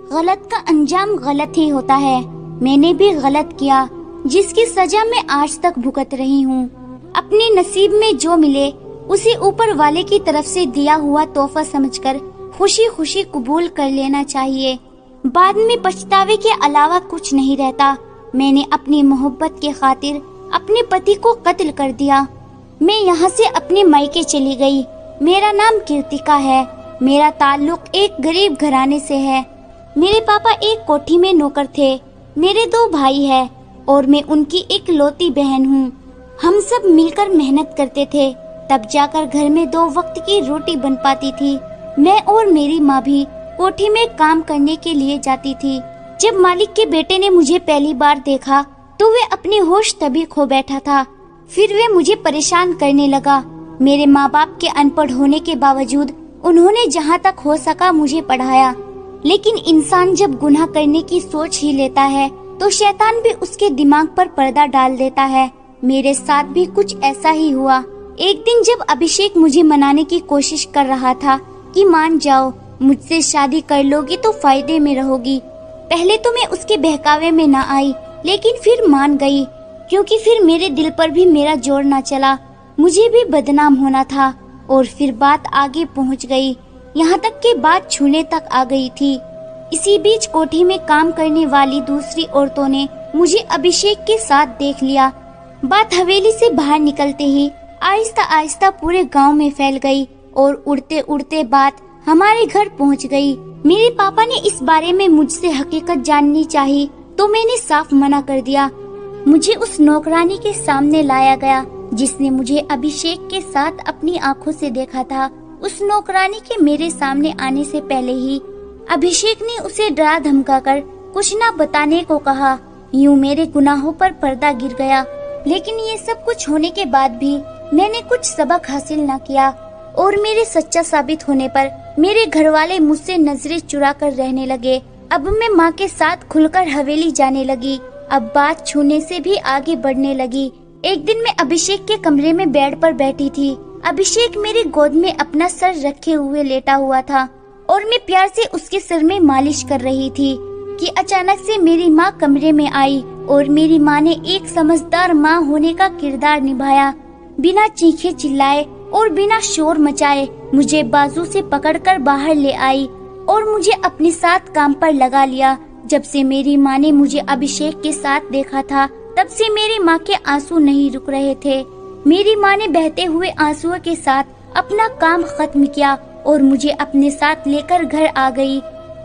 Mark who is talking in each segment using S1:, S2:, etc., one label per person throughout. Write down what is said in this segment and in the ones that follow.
S1: गलत का अंजाम गलत ही होता है। मैंने भी गलत किया, जिसकी सजा मैं आज तक भुगत रही हूँ। अपने नसीब में जो मिले उसे ऊपर वाले की तरफ से दिया हुआ तोहफा समझकर खुशी खुशी कबूल कर लेना चाहिए। बाद में पछतावे के अलावा कुछ नहीं रहता। मैंने अपनी मोहब्बत के खातिर अपने पति को कत्ल कर दिया। मैं यहाँ से अपने मायके चली गई। मेरा नाम कीर्तिका है। मेरा ताल्लुक एक गरीब घराने से है। मेरे पापा एक कोठी में नौकर थे। मेरे 2 भाई हैं और मैं उनकी इकलौती बहन हूँ। हम सब मिलकर मेहनत करते थे, तब जाकर घर में 2 वक्त की रोटी बन पाती थी। मैं और मेरी माँ भी कोठी में काम करने के लिए जाती थी। जब मालिक के बेटे ने मुझे पहली बार देखा तो वे अपने होश तभी खो बैठा था। फिर वे मुझे परेशान करने लगा। मेरे माँ बाप के अनपढ़ होने के बावजूद उन्होंने जहाँ तक हो सका मुझे पढ़ाया। लेकिन इंसान जब गुनाह करने की सोच ही लेता है तो शैतान भी उसके दिमाग पर पर्दा डाल देता है। मेरे साथ भी कुछ ऐसा ही हुआ। एक दिन जब अभिषेक मुझे मनाने की कोशिश कर रहा था कि मान जाओ, मुझसे शादी कर लोगी तो फायदे में रहोगी। पहले तो मैं उसके बहकावे में ना आई, लेकिन फिर मान गई, क्योंकि फिर मेरे दिल पर भी मेरा जोर ना चला। मुझे भी बदनाम होना था। और फिर बात आगे पहुंच गई, यहाँ तक कि बात छूने तक आ गई थी। इसी बीच कोठी में काम करने वाली दूसरी औरतों ने मुझे अभिषेक के साथ देख लिया। बात हवेली से बाहर निकलते ही आहिस्ता आहिस्ता पूरे गांव में फैल गई और उड़ते उड़ते बात हमारे घर पहुंच गई। मेरे पापा ने इस बारे में मुझसे हकीकत जाननी चाहिए तो मैंने साफ मना कर दिया। मुझे उस नौकरानी के सामने लाया गया जिसने मुझे अभिषेक के साथ अपनी आंखों से देखा था। उस नौकरानी के मेरे सामने आने से पहले ही अभिषेक ने उसे डरा धमकाकर कुछ न बताने को कहा। यूं मेरे गुनाहों पर पर्दा गिर गया। लेकिन ये सब कुछ होने के बाद भी मैंने कुछ सबक हासिल न किया और मेरे सच्चा साबित होने पर मेरे घर वाले मुझसे नजरें चुरा कर रहने लगे। अब मैं माँ के साथ खुलकर हवेली जाने लगी। अब बात छूने से भी आगे बढ़ने लगी। एक दिन मैं अभिषेक के कमरे में बेड पर बैठी थी। अभिषेक मेरी गोद में अपना सर रखे हुए लेटा हुआ था और मैं प्यार से उसके सर में मालिश कर रही थी कि अचानक से मेरी माँ कमरे में आई और मेरी माँ ने एक समझदार माँ होने का किरदार निभाया। बिना चीखे चिल्लाए और बिना शोर मचाए मुझे बाजू से पकड़कर बाहर ले आई और मुझे अपने साथ काम पर लगा लिया। जब से मेरी माँ ने मुझे अभिषेक के साथ देखा था तब से मेरी माँ के आंसू नहीं रुक रहे थे। मेरी माँ ने बहते हुए आंसुओं के साथ अपना काम खत्म किया और मुझे अपने साथ लेकर घर आ गई।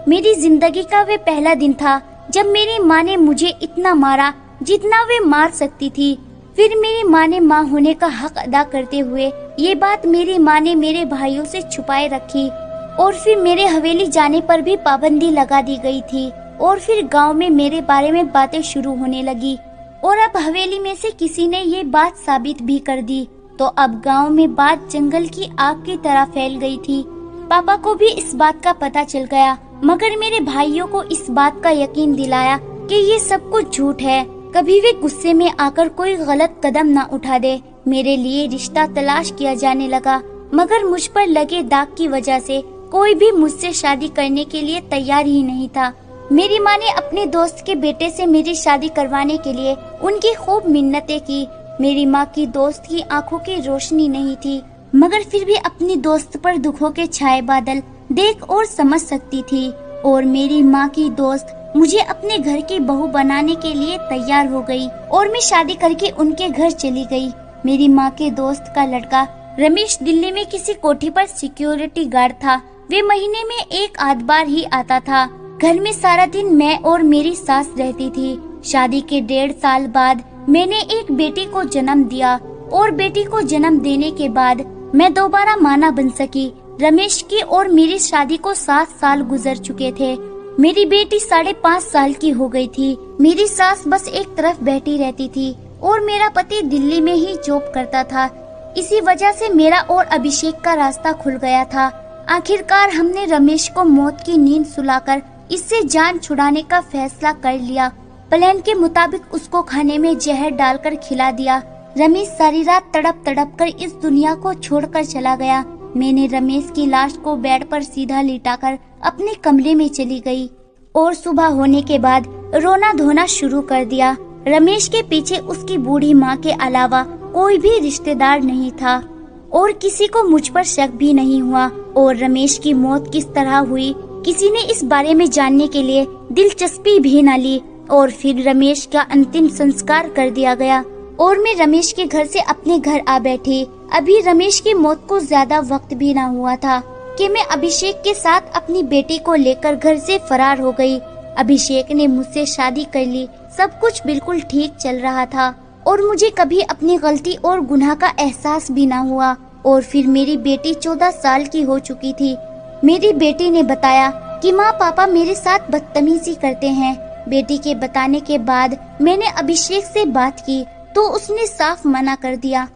S1: मेरी जिंदगी का वे पहला दिन था जब मेरी माँ ने मुझे इतना मारा जितना वे मार सकती थी। फिर मेरी माँ ने माँ होने का हक अदा करते हुए ये बात मेरी माँ ने मेरे भाइयों से छुपाए रखी और फिर मेरे हवेली जाने पर भी पाबंदी लगा दी गई थी। और फिर गांव में मेरे बारे में बातें शुरू होने लगी और अब हवेली में से किसी ने ये बात साबित भी कर दी तो अब गांव में बात जंगल की आग की तरह फैल गई थी। पापा को भी इस बात का पता चल गया, मगर मेरे भाइयों को इस बात का यकीन दिलाया कि ये सब कुछ झूठ है। कभी वे गुस्से में आकर कोई गलत कदम न उठा दे। मेरे लिए रिश्ता तलाश किया जाने लगा, मगर मुझ पर लगे दाग की वजह से कोई भी मुझसे शादी करने के लिए तैयार ही नहीं था। मेरी माँ ने अपने दोस्त के बेटे से मेरी शादी करवाने के लिए उनकी खूब मिन्नतें की। मेरी माँ की दोस्त की आंखों की रोशनी नहीं थी, मगर फिर भी अपनी दोस्त पर दुखों के छाए बादल देख और समझ सकती थी। और मेरी माँ की दोस्त मुझे अपने घर की बहू बनाने के लिए तैयार हो गई और मैं शादी करके उनके घर चली गई। मेरी माँ के दोस्त का लड़का रमेश दिल्ली में किसी कोठी पर सिक्योरिटी गार्ड था। वे महीने में 1 आध बार ही आता था। घर में सारा दिन मैं और मेरी सास रहती थी। शादी के 1.5 साल बाद मैंने एक बेटी को जन्म दिया और बेटी को जन्म देने के बाद मैं दोबारा मां न बन सकी। रमेश की और मेरी शादी को 7 साल गुजर चुके थे। मेरी बेटी 5.5 साल की हो गई थी। मेरी सास बस एक तरफ बैठी रहती थी और मेरा पति दिल्ली में ही जॉब करता था। इसी वजह से मेरा और अभिषेक का रास्ता खुल गया था। आखिरकार हमने रमेश को मौत की नींद सुलाकर इससे जान छुड़ाने का फैसला कर लिया। प्लान के मुताबिक उसको खाने में जहर डालकर खिला दिया। रमेश सारी रात तड़प तड़प कर इस दुनिया को छोड़कर चला गया। मैंने रमेश की लाश को बेड पर सीधा लिटाकर अपने कमरे में चली गई और सुबह होने के बाद रोना धोना शुरू कर दिया। रमेश के पीछे उसकी बूढ़ी माँ के अलावा कोई भी रिश्तेदार नहीं था और किसी को मुझ पर शक भी नहीं हुआ। और रमेश की मौत किस तरह हुई किसी ने इस बारे में जानने के लिए दिलचस्पी भी न ली। और फिर रमेश का अंतिम संस्कार कर दिया गया और मैं रमेश के घर से अपने घर आ बैठी। अभी रमेश की मौत को ज्यादा वक्त भी ना हुआ था कि मैं अभिषेक के साथ अपनी बेटी को लेकर घर से फरार हो गई। अभिषेक ने मुझसे शादी कर ली, सब कुछ बिल्कुल ठीक चल रहा था और मुझे कभी अपनी गलती और गुनाह का एहसास भी ना हुआ। और फिर मेरी बेटी 14 साल की हो चुकी थी। मेरी बेटी ने बताया कि माँ पापा मेरे साथ बदतमीजी करते हैं। बेटी के बताने के बाद मैंने अभिषेक से बात की तो उसने साफ मना कर दिया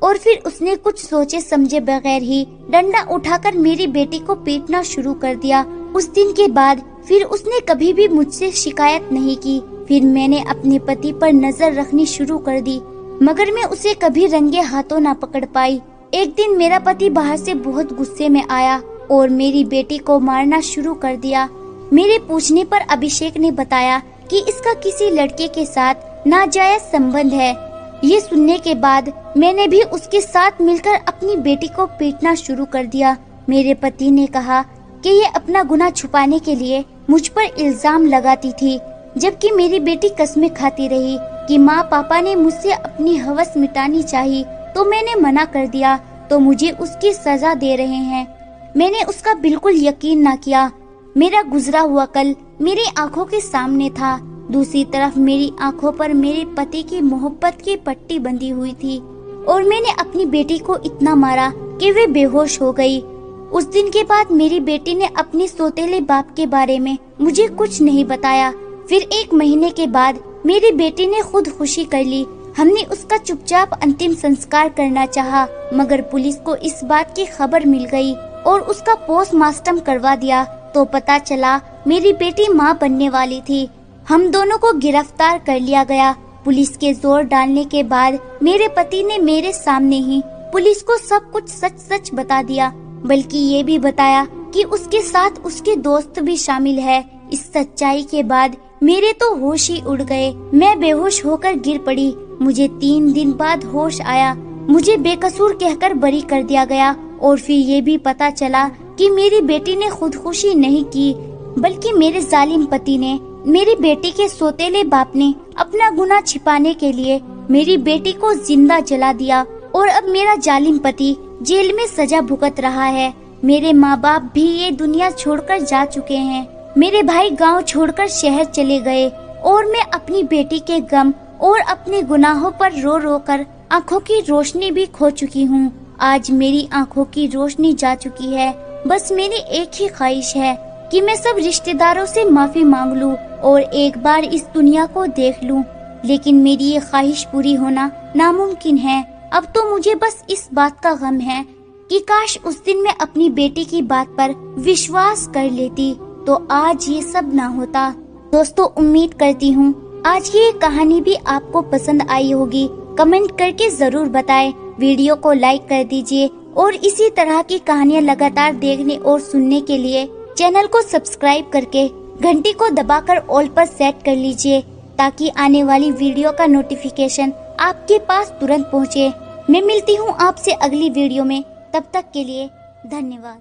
S1: और फिर उसने कुछ सोचे समझे बगैर ही डंडा उठाकर मेरी बेटी को पीटना शुरू कर दिया। उस दिन के बाद फिर उसने कभी भी मुझसे शिकायत नहीं की। फिर मैंने अपने पति पर नजर रखनी शुरू कर दी, मगर मैं उसे कभी रंगे हाथों ना पकड़ पाई। एक दिन मेरा पति बाहर से बहुत गुस्से में आया और मेरी बेटी को मारना शुरू कर दिया। मेरे पूछने पर अभिषेक ने बताया कि इसका किसी लड़के के साथ नाजायज संबंध है। ये सुनने के बाद मैंने भी उसके साथ मिलकर अपनी बेटी को पीटना शुरू कर दिया। मेरे पति ने कहा कि ये अपना गुनाह छुपाने के लिए मुझ पर इल्जाम लगाती थी, जबकि मेरी बेटी कसमें खाती रही कि माँ पापा ने मुझसे अपनी हवस मिटानी चाहिए तो मैंने मना कर दिया, तो मुझे उसकी सजा दे रहे हैं। मैंने उसका बिल्कुल यकीन न किया। मेरा गुजरा हुआ कल मेरी आंखों के सामने था। दूसरी तरफ मेरी आंखों पर मेरे पति की मोहब्बत की पट्टी बंधी हुई थी और मैंने अपनी बेटी को इतना मारा कि वे बेहोश हो गई। उस दिन के बाद मेरी बेटी ने अपने सौतेले बाप के बारे में मुझे कुछ नहीं बताया। फिर 1 महीने के बाद मेरी बेटी ने खुदकुशी कर ली। हमने उसका चुपचाप अंतिम संस्कार करना चाहा, मगर पुलिस को इस बात की खबर मिल गई और उसका पोस्टमार्टम करवा दिया तो पता चला मेरी बेटी माँ बनने वाली थी। हम दोनों को गिरफ्तार कर लिया गया। पुलिस के जोर डालने के बाद मेरे पति ने मेरे सामने ही पुलिस को सब कुछ सच सच बता दिया, बल्कि ये भी बताया कि उसके साथ उसके दोस्त भी शामिल है। इस सच्चाई के बाद मेरे तो होश ही उड़ गए। मैं बेहोश होकर गिर पड़ी। मुझे 3 दिन बाद होश आया। मुझे बेकसूर कहकर बरी कर दिया गया और फिर ये भी पता चला कि मेरी बेटी ने खुदकुशी नहीं की, बल्कि मेरे जालिम पति ने, मेरी बेटी के सौतेले बाप ने अपना गुनाह छिपाने के लिए मेरी बेटी को जिंदा जला दिया और अब मेरा जालिम पति जेल में सजा भुगत रहा है। मेरे माँ बाप भी ये दुनिया छोड़कर जा चुके हैं। मेरे भाई गांव छोड़कर शहर चले गए और मैं अपनी बेटी के गम और अपने गुनाहों पर रो रो कर आँखों की रोशनी भी खो चुकी हूँ। आज मेरी आँखों की रोशनी जा चुकी है। बस मेरी एक ही ख्वाहिश है कि मैं सब रिश्तेदारों से माफी मांग लूं और एक बार इस दुनिया को देख लूं, लेकिन मेरी ये ख्वाहिश पूरी होना नामुमकिन है। अब तो मुझे बस इस बात का गम है कि काश उस दिन मैं अपनी बेटी की बात पर विश्वास कर लेती तो आज ये सब ना होता। दोस्तों, उम्मीद करती हूँ आज की ये कहानी भी आपको पसंद आई होगी। कमेंट करके जरूर बताएं। वीडियो को लाइक कर दीजिए और इसी तरह की कहानियाँ लगातार देखने और सुनने के लिए चैनल को सब्सक्राइब करके घंटी को दबाकर ऑल पर सेट कर लीजिए, ताकि आने वाली वीडियो का नोटिफिकेशन आपके पास तुरंत पहुँचे। मैं मिलती हूँ आपसे अगली वीडियो में। तब तक के लिए धन्यवाद।